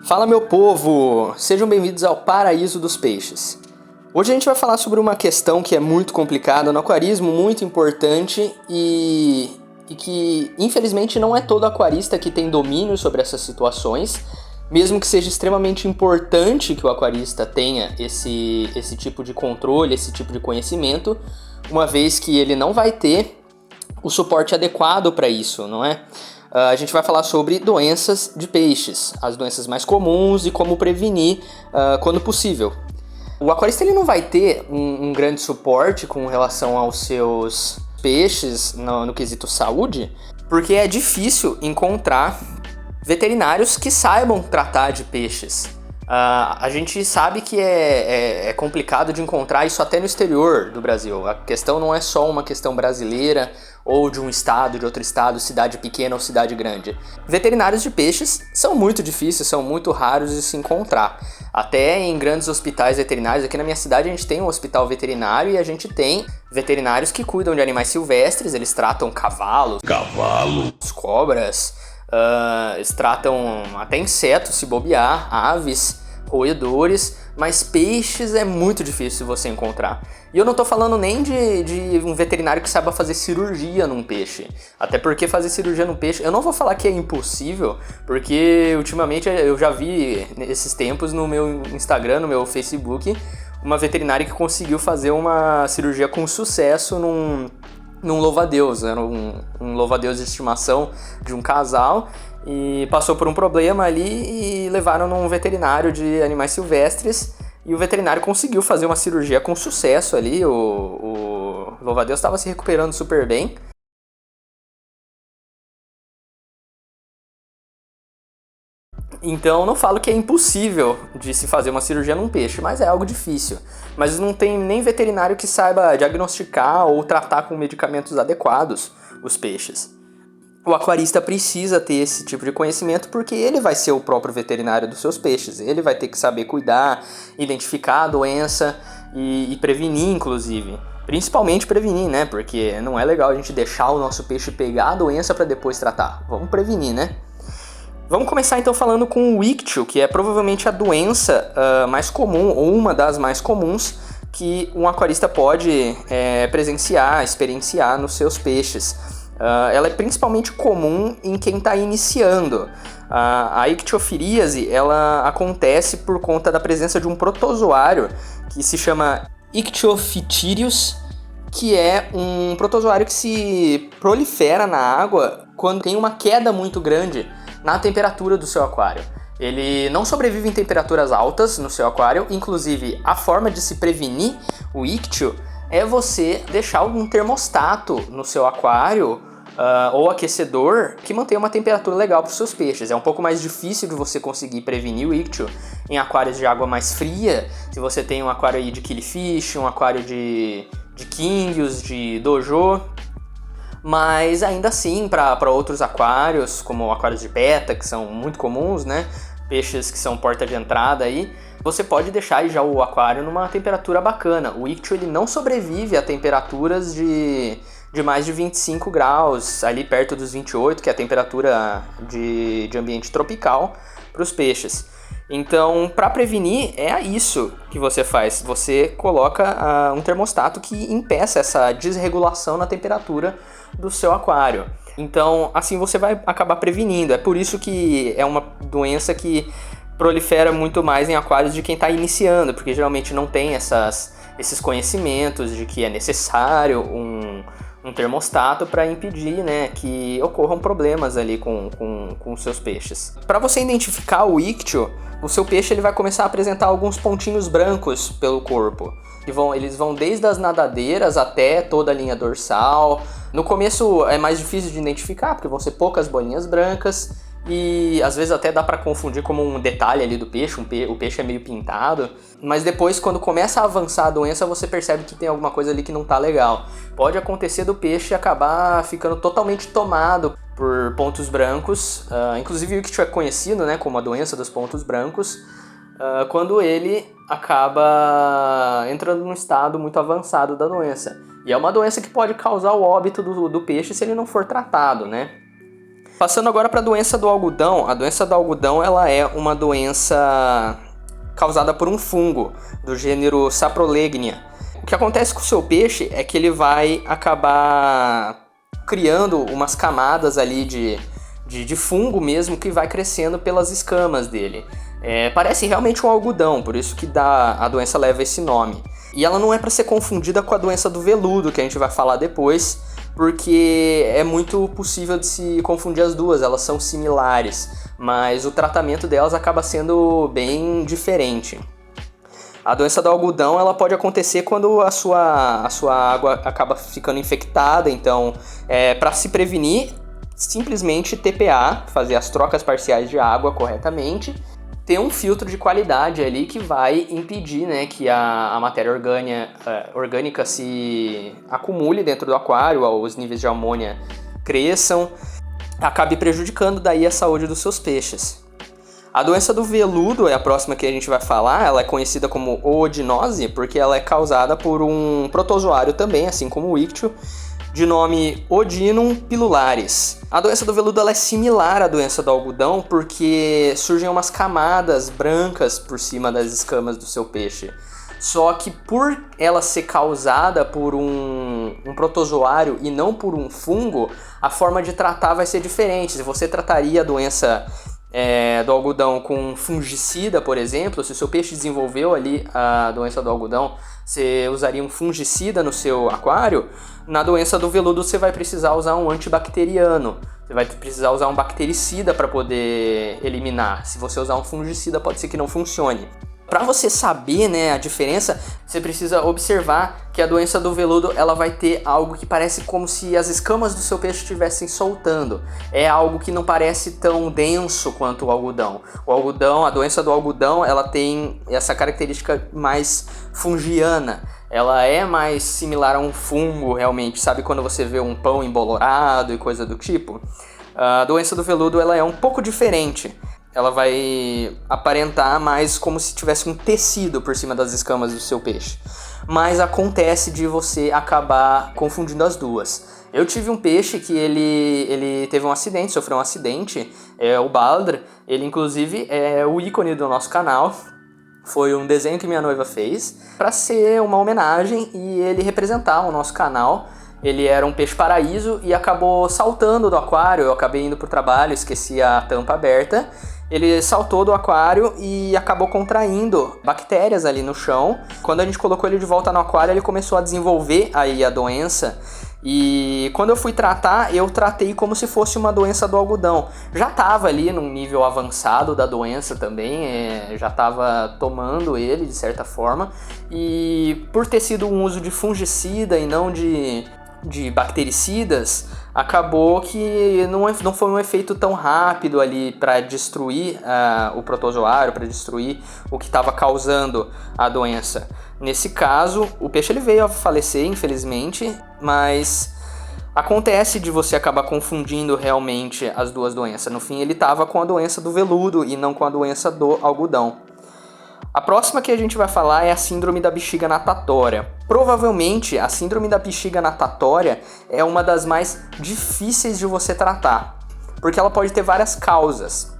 Fala, meu povo! Sejam bem-vindos ao Paraíso dos Peixes. Hoje a gente vai falar sobre uma questão que é muito complicada no aquarismo, muito importante e que infelizmente não é todo aquarista que tem domínio sobre essas situações, mesmo que seja extremamente importante que o aquarista tenha esse tipo de controle, esse tipo de conhecimento, uma vez que ele não vai ter o suporte adequado para isso, não é? A gente vai falar sobre doenças de peixes, as doenças mais comuns e como prevenir quando possível. O aquarista ele não vai ter um grande suporte com relação aos seus peixes no quesito saúde, porque é difícil encontrar veterinários que saibam tratar de peixes. A gente sabe que é complicado de encontrar isso até no exterior do Brasil. A questão não é só uma questão brasileira ou de um estado, de outro estado, cidade pequena ou cidade grande. Veterinários de peixes são muito difíceis, são muito raros de se encontrar. Até em grandes hospitais veterinários, aqui na minha cidade a gente tem um hospital veterinário e a gente tem veterinários que cuidam de animais silvestres, eles tratam cavalos, cobras, eles tratam até insetos, se bobear, aves, roedores, mas peixes é muito difícil você encontrar. E eu não tô falando nem de um veterinário que saiba fazer cirurgia num peixe. Até porque fazer cirurgia num peixe, eu não vou falar que é impossível, porque ultimamente eu já vi nesses tempos no meu Instagram, no meu Facebook, uma veterinária que conseguiu fazer uma cirurgia com sucesso num louva-a-Deus. Era um louva-a-Deus de estimação de um casal e passou por um problema ali e levaram num veterinário de animais silvestres e o veterinário conseguiu fazer uma cirurgia com sucesso ali. O louva-a-Deus estava se recuperando super bem. Então não falo que é impossível de se fazer uma cirurgia num peixe, mas é algo difícil. Mas não tem nem veterinário que saiba diagnosticar ou tratar com medicamentos adequados os peixes. O aquarista precisa ter esse tipo de conhecimento porque ele vai ser o próprio veterinário dos seus peixes. Ele vai ter que saber cuidar, identificar a doença e prevenir, inclusive. Principalmente prevenir, né? Porque não é legal a gente deixar o nosso peixe pegar a doença para depois tratar. Vamos prevenir, né? Vamos começar então falando com o ictio, que é provavelmente a doença mais comum, ou uma das mais comuns, que um aquarista pode presenciar, experienciar nos seus peixes. Ela é principalmente comum em quem está iniciando. A ictiofiríase ela acontece por conta da presença de um protozoário que se chama Ictiophthirius, que é um protozoário que se prolifera na água quando tem uma queda muito grande na temperatura do seu aquário. Ele não sobrevive em temperaturas altas no seu aquário, inclusive a forma de se prevenir o ictio é você deixar um termostato no seu aquário ou aquecedor que mantenha uma temperatura legal para os seus peixes. É um pouco mais difícil de você conseguir prevenir o ictio em aquários de água mais fria. Se você tem um aquário aí de killifish, um aquário de kingios, de dojo, mas ainda assim para outros aquários, como aquários de beta, que são muito comuns, né? Peixes que são porta de entrada aí, você pode deixar aí já o aquário numa temperatura bacana. O ictio ele não sobrevive a temperaturas de mais de 25 graus, ali perto dos 28, que é a temperatura de ambiente tropical para os peixes. Então, para prevenir, é isso que você faz. Você coloca um termostato que impeça essa desregulação na temperatura do seu aquário. Então, assim você vai acabar prevenindo. É por isso que é uma doença que prolifera muito mais em aquários de quem está iniciando, porque geralmente não tem esses conhecimentos de que é necessário um termostato para impedir, né, que ocorram problemas ali com os seus peixes. Para você identificar o ictio, o seu peixe ele vai começar a apresentar alguns pontinhos brancos pelo corpo. Eles vão desde as nadadeiras até toda a linha dorsal. No começo é mais difícil de identificar, porque vão ser poucas bolinhas brancas e às vezes até dá para confundir como um detalhe ali do peixe, o peixe é meio pintado, mas depois quando começa a avançar a doença você percebe que tem alguma coisa ali que não tá legal. Pode acontecer do peixe acabar ficando totalmente tomado por pontos brancos, inclusive o ictio é conhecido, né, como a doença dos pontos brancos, quando ele acaba entrando num estado muito avançado da doença. E é uma doença que pode causar o óbito do peixe se ele não for tratado, né? Passando agora para a doença do algodão. A doença do algodão ela é uma doença causada por um fungo do gênero Saprolegnia. O que acontece com o seu peixe é que ele vai acabar criando umas camadas ali de fungo mesmo que vai crescendo pelas escamas dele. Parece realmente um algodão, por isso que a doença leva esse nome. E ela não é para ser confundida com a doença do veludo, que a gente vai falar depois, porque é muito possível de se confundir as duas, elas são similares, mas o tratamento delas acaba sendo bem diferente. A doença do algodão ela pode acontecer quando a sua água acaba ficando infectada, então para se prevenir, simplesmente TPA, fazer as trocas parciais de água corretamente, ter um filtro de qualidade ali que vai impedir, né, que a matéria orgânica se acumule dentro do aquário, os níveis de amônia cresçam, acabe prejudicando daí a saúde dos seus peixes. A doença do veludo é a próxima que a gente vai falar, ela é conhecida como oodinose porque ela é causada por um protozoário também, assim como o ictio, de nome Odinum pilularis. A doença do veludo ela é similar à doença do algodão porque surgem umas camadas brancas por cima das escamas do seu peixe. Só que por ela ser causada por um protozoário e não por um fungo, a forma de tratar vai ser diferente. Se você trataria a doença do algodão com fungicida, por exemplo, se o seu peixe desenvolveu ali a doença do algodão, você usaria um fungicida no seu aquário. Na doença do veludo você vai precisar usar um antibacteriano, você vai precisar usar um bactericida para poder eliminar. Se você usar um fungicida pode ser que não funcione. Para você saber, né, a diferença, você precisa observar que a doença do veludo ela vai ter algo que parece como se as escamas do seu peixe estivessem soltando. É algo que não parece tão denso quanto o algodão. O algodão, a doença do algodão, ela tem essa característica mais fungiana. Ela é mais similar a um fungo realmente. Sabe quando você vê um pão embolorado e coisa do tipo? A doença do veludo ela é um pouco diferente. Ela vai aparentar mais como se tivesse um tecido por cima das escamas do seu peixe. Mas acontece de você acabar confundindo as duas. Eu tive um peixe que ele teve um acidente, sofreu um acidente, o Baldr. Ele inclusive é o ícone do nosso canal. Foi um desenho que minha noiva fez para ser uma homenagem e ele representar o nosso canal. Ele era um peixe paraíso e acabou saltando do aquário. Eu acabei indo pro trabalho, esqueci a tampa aberta. Ele saltou do aquário e acabou contraindo bactérias ali no chão. Quando a gente colocou ele de volta no aquário, ele começou a desenvolver aí a doença. E quando eu fui tratar, eu tratei como se fosse uma doença do algodão. Já estava ali num nível avançado da doença também, já estava tomando ele de certa forma. E por ter sido um uso de fungicida e não de bactericidas, acabou que não foi um efeito tão rápido ali para destruir o protozoário, para destruir o que estava causando a doença. Nesse caso, o peixe ele veio a falecer, infelizmente, mas acontece de você acabar confundindo realmente as duas doenças. No fim, ele estava com a doença do veludo e não com a doença do algodão. A próxima que a gente vai falar é a síndrome da bexiga natatória. Provavelmente, a síndrome da bexiga natatória é uma das mais difíceis de você tratar, porque ela pode ter várias causas.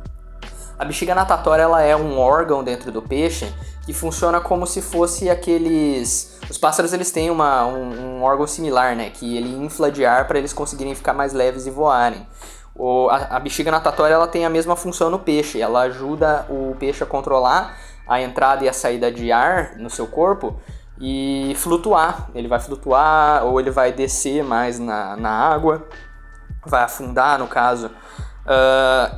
A bexiga natatória ela é um órgão dentro do peixe que funciona como se fosse aqueles... Os pássaros eles têm um órgão similar, né? Que ele infla de ar para eles conseguirem ficar mais leves e voarem. A bexiga natatória ela tem a mesma função no peixe, ela ajuda o peixe a controlar a entrada e a saída de ar no seu corpo e flutuar. Ele vai flutuar ou ele vai descer mais na água, vai afundar no caso.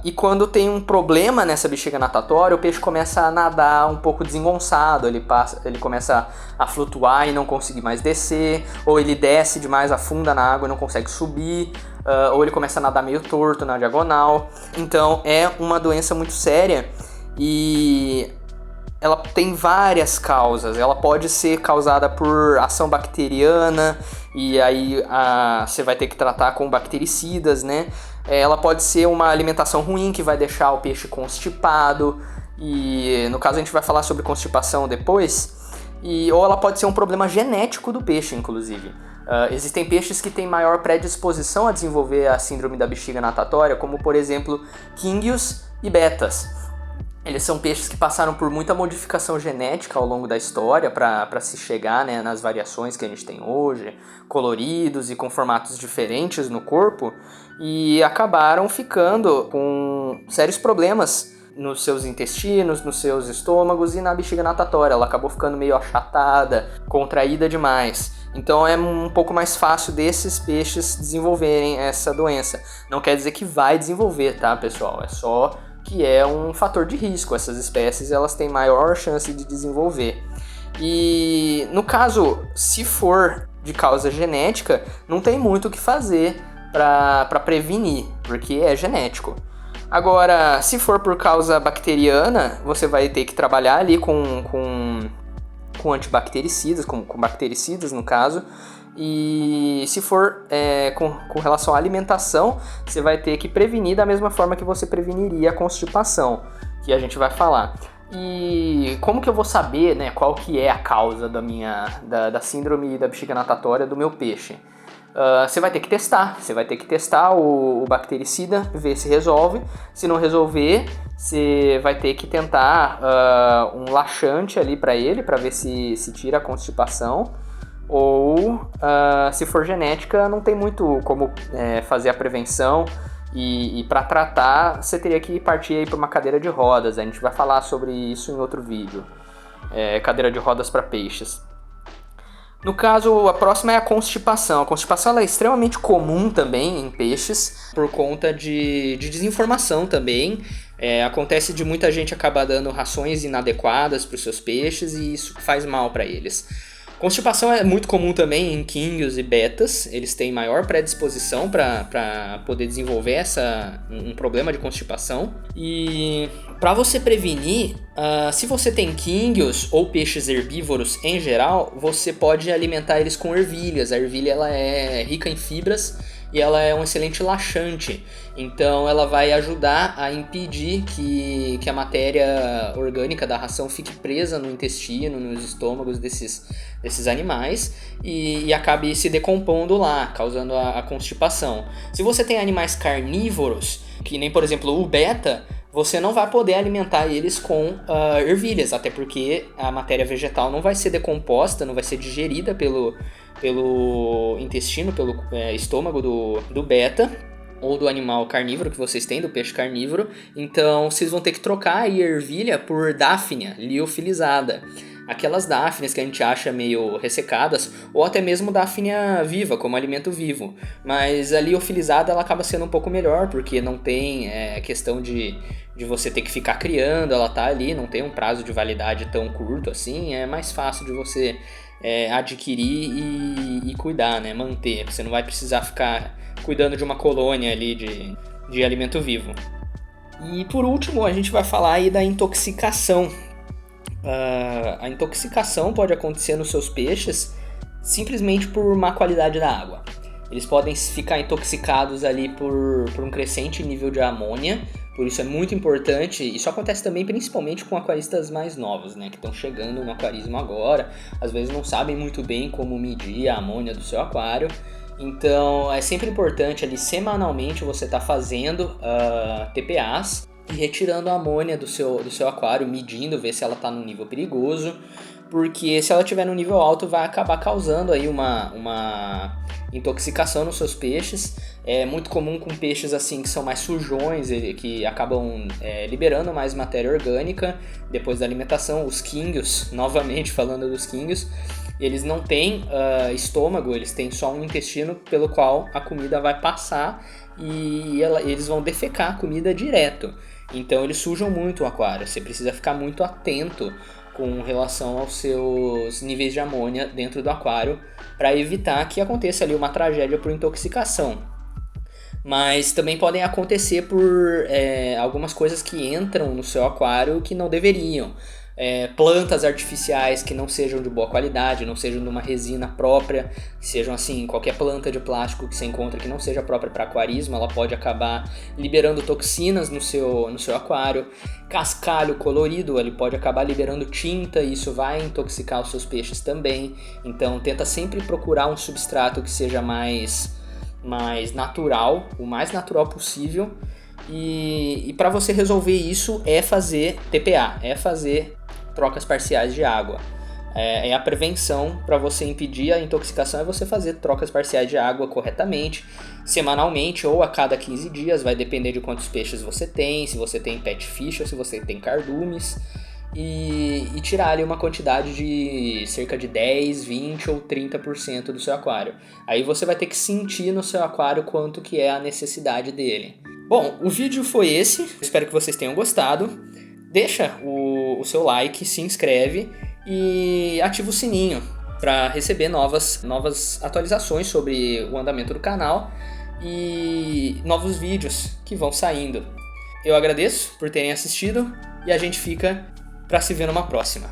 E quando tem um problema nessa bexiga natatória, o peixe começa a nadar um pouco desengonçado, ele começa a flutuar e não conseguir mais descer, ou ele desce demais, afunda na água e não consegue subir, ou ele começa a nadar meio torto na diagonal. Então é uma doença muito séria e ela tem várias causas. Ela pode ser causada por ação bacteriana e aí você vai ter que tratar com bactericidas, né? Ela pode ser uma alimentação ruim que vai deixar o peixe constipado e no caso a gente vai falar sobre constipação depois. ou ela pode ser um problema genético do peixe, inclusive. Existem peixes que têm maior predisposição a desenvolver a síndrome da bexiga natatória, como por exemplo quinguios e betas. Eles são peixes que passaram por muita modificação genética ao longo da história para se chegar, né, nas variações que a gente tem hoje, coloridos e com formatos diferentes no corpo, e acabaram ficando com sérios problemas nos seus intestinos, nos seus estômagos e na bexiga natatória. Ela acabou ficando meio achatada, contraída demais. Então é um pouco mais fácil desses peixes desenvolverem essa doença. Não quer dizer que vai desenvolver, tá, pessoal? É só que é um fator de risco. Essas espécies elas têm maior chance de desenvolver. E no caso, se for de causa genética, não tem muito o que fazer para prevenir, porque é genético. Agora, se for por causa bacteriana, você vai ter que trabalhar ali com antibactericidas, com bactericidas no caso. E se for com relação à alimentação, você vai ter que prevenir da mesma forma que você preveniria a constipação, que a gente vai falar. E como que eu vou saber, né, qual que é a causa da síndrome da bexiga natatória do meu peixe? Você vai ter que testar o bactericida, ver se resolve. Se não resolver, você vai ter que tentar um laxante ali para ele, para ver se tira a constipação. Ou, se for genética, não tem muito como fazer a prevenção. E para tratar, você teria que partir aí para uma cadeira de rodas. A gente vai falar sobre isso em outro vídeo. Cadeira de rodas para peixes. No caso, a próxima é a constipação. A constipação ela é extremamente comum também em peixes, por conta de desinformação também. Acontece de muita gente acabar dando rações inadequadas para os seus peixes e isso faz mal para eles. Constipação é muito comum também em quinguios e betas. Eles têm maior predisposição para poder desenvolver um problema de constipação. E para você prevenir, se você tem quinguios ou peixes herbívoros em geral, você pode alimentar eles com ervilhas. A ervilha ela é rica em fibras e ela é um excelente laxante. Então ela vai ajudar a impedir que a matéria orgânica da ração fique presa no intestino, nos estômagos desses animais e acabe se decompondo lá, causando a constipação. Se você tem animais carnívoros, que nem por exemplo o beta, você não vai poder alimentar eles com ervilhas, até porque a matéria vegetal não vai ser decomposta, não vai ser digerida pelo intestino, pelo estômago do beta ou do animal carnívoro que vocês têm, do peixe carnívoro. Então vocês vão ter que trocar a ervilha por dáfnia liofilizada. Aquelas dáfnias que a gente acha meio ressecadas, ou até mesmo dáfnia viva, como alimento vivo. Mas a liofilizada ela acaba sendo um pouco melhor, porque não tem questão de você ter que ficar criando, ela tá ali, não tem um prazo de validade tão curto assim, é mais fácil de você adquirir e cuidar, né, manter. Você não vai precisar ficar cuidando de uma colônia ali de alimento vivo. E por último, a gente vai falar aí da intoxicação. A intoxicação pode acontecer nos seus peixes simplesmente por má qualidade da água. Eles podem ficar intoxicados ali por um crescente nível de amônia, por isso é muito importante. Isso acontece também principalmente com aquaristas mais novos, né, que estão chegando no aquarismo agora, às vezes não sabem muito bem como medir a amônia do seu aquário. Então é sempre importante ali semanalmente você estar fazendo TPAs e retirando a amônia do seu aquário, medindo, ver se ela está no nível perigoso, porque se ela estiver no nível alto vai acabar causando aí uma intoxicação nos seus peixes. É muito comum com peixes assim que são mais sujões, que acabam liberando mais matéria orgânica depois da alimentação. Os quinguios, novamente falando dos quinguios, eles não têm estômago, eles têm só um intestino pelo qual a comida vai passar e eles vão defecar a comida direto. Então eles sujam muito o aquário, você precisa ficar muito atento com relação aos seus níveis de amônia dentro do aquário para evitar que aconteça ali uma tragédia por intoxicação. Mas também podem acontecer por algumas coisas que entram no seu aquário que não deveriam. plantas artificiais que não sejam de boa qualidade, não sejam de uma resina própria, que sejam assim, qualquer planta de plástico que você encontra que não seja própria para aquarismo, ela pode acabar liberando toxinas no seu aquário. Cascalho colorido, ele pode acabar liberando tinta e isso vai intoxicar os seus peixes também. Então tenta sempre procurar um substrato que seja mais natural, o mais natural possível. E para você resolver isso é fazer TPA, é fazer trocas parciais de água. É a prevenção para você impedir a intoxicação, é você fazer trocas parciais de água corretamente, semanalmente ou a cada 15 dias, vai depender de quantos peixes você tem, se você tem pet fish ou se você tem cardumes, e tirar ali uma quantidade de cerca de 10, 20 ou 30% do seu aquário. Aí você vai ter que sentir no seu aquário quanto que é a necessidade dele. Bom, o vídeo foi esse, espero que vocês tenham gostado. Deixa o seu like, se inscreve e ativa o sininho para receber novas atualizações sobre o andamento do canal e novos vídeos que vão saindo. Eu agradeço por terem assistido e a gente fica para se ver numa próxima.